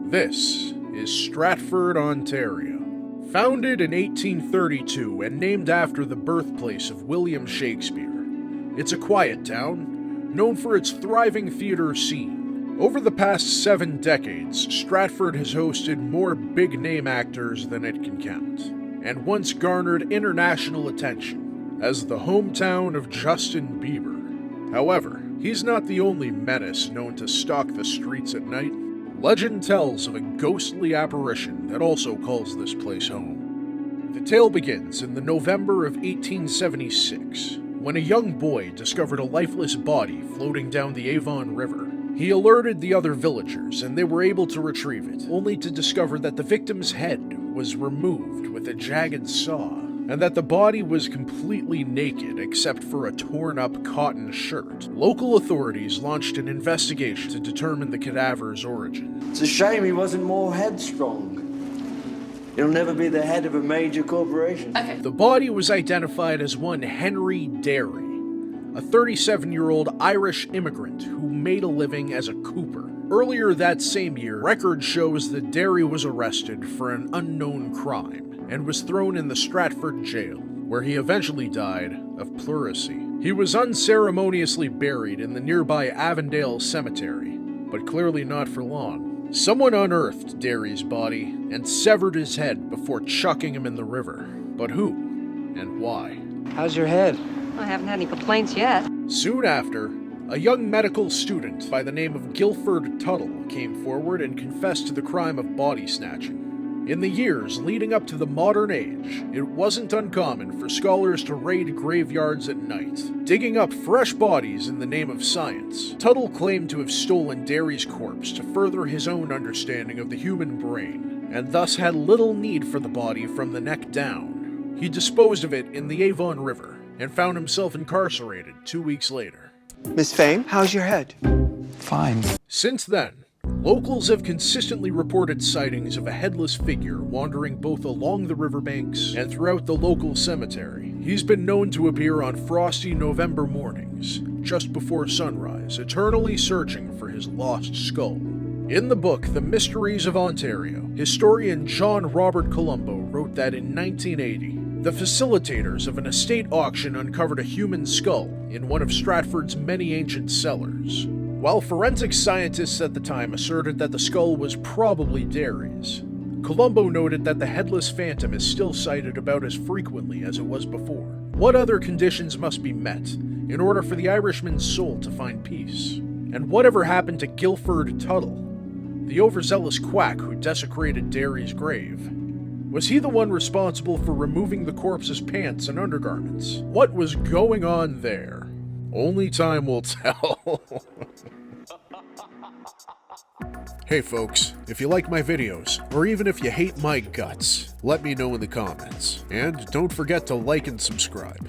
This is Stratford, Ontario. Founded in 1832 and named after the birthplace of William Shakespeare, it's a quiet town, known for its thriving theater scene. Over the past 7 decades, Stratford has hosted more big-name actors than it can count, and once garnered international attention as the hometown of Justin Bieber. However, he's not the only menace known to stalk the streets at night. Legend tells of a ghostly apparition that also calls this place home. The tale begins in the November of 1876, when a young boy discovered a lifeless body floating down the Avon River. He alerted the other villagers, and they were able to retrieve it, only to discover that the victim's head was removed with a jagged saw, and that the body was completely naked except for a torn-up cotton shirt. Local authorities launched an investigation to determine the cadaver's origin. It's a shame he wasn't more headstrong. He'll never be the head of a major corporation. The body was identified as one Henry Derry, a 37-year-old Irish immigrant who made a living as a cooper. Earlier that same year, record shows that Derry was arrested for an unknown crime and was thrown in the Stratford jail, where he eventually died of pleurisy. He was unceremoniously buried in the nearby Avondale Cemetery, but clearly not for long. Someone unearthed Derry's body and severed his head before chucking him in the river. But who and why? How's your head? I haven't had any complaints yet. Soon after, a young medical student by the name of Guilford Tuttle came forward and confessed to the crime of body snatching. In the years leading up to the modern age, it wasn't uncommon for scholars to raid graveyards at night, digging up fresh bodies in the name of science. Tuttle claimed to have stolen Derry's corpse to further his own understanding of the human brain, and thus had little need for the body from the neck down. He disposed of it in the Avon River, and found himself incarcerated 2 weeks later. Miss Fame, how's your head? Fine. Since then, locals have consistently reported sightings of a headless figure wandering both along the riverbanks and throughout the local cemetery. He's been known to appear on frosty November mornings, just before sunrise, eternally searching for his lost skull. In the book, The Mysteries of Ontario, historian John Robert Colombo wrote that in 1980, the facilitators of an estate auction uncovered a human skull in one of Stratford's many ancient cellars. While forensic scientists at the time asserted that the skull was probably Derry's, Colombo noted that the headless phantom is still sighted about as frequently as it was before. What other conditions must be met in order for the Irishman's soul to find peace? And whatever happened to Guilford Tuttle, the overzealous quack who desecrated Derry's grave? Was he the one responsible for removing the corpse's pants and undergarments? What was going on there? Only time will tell. Hey folks, if you like my videos, or even if you hate my guts, let me know in the comments. And don't forget to like and subscribe.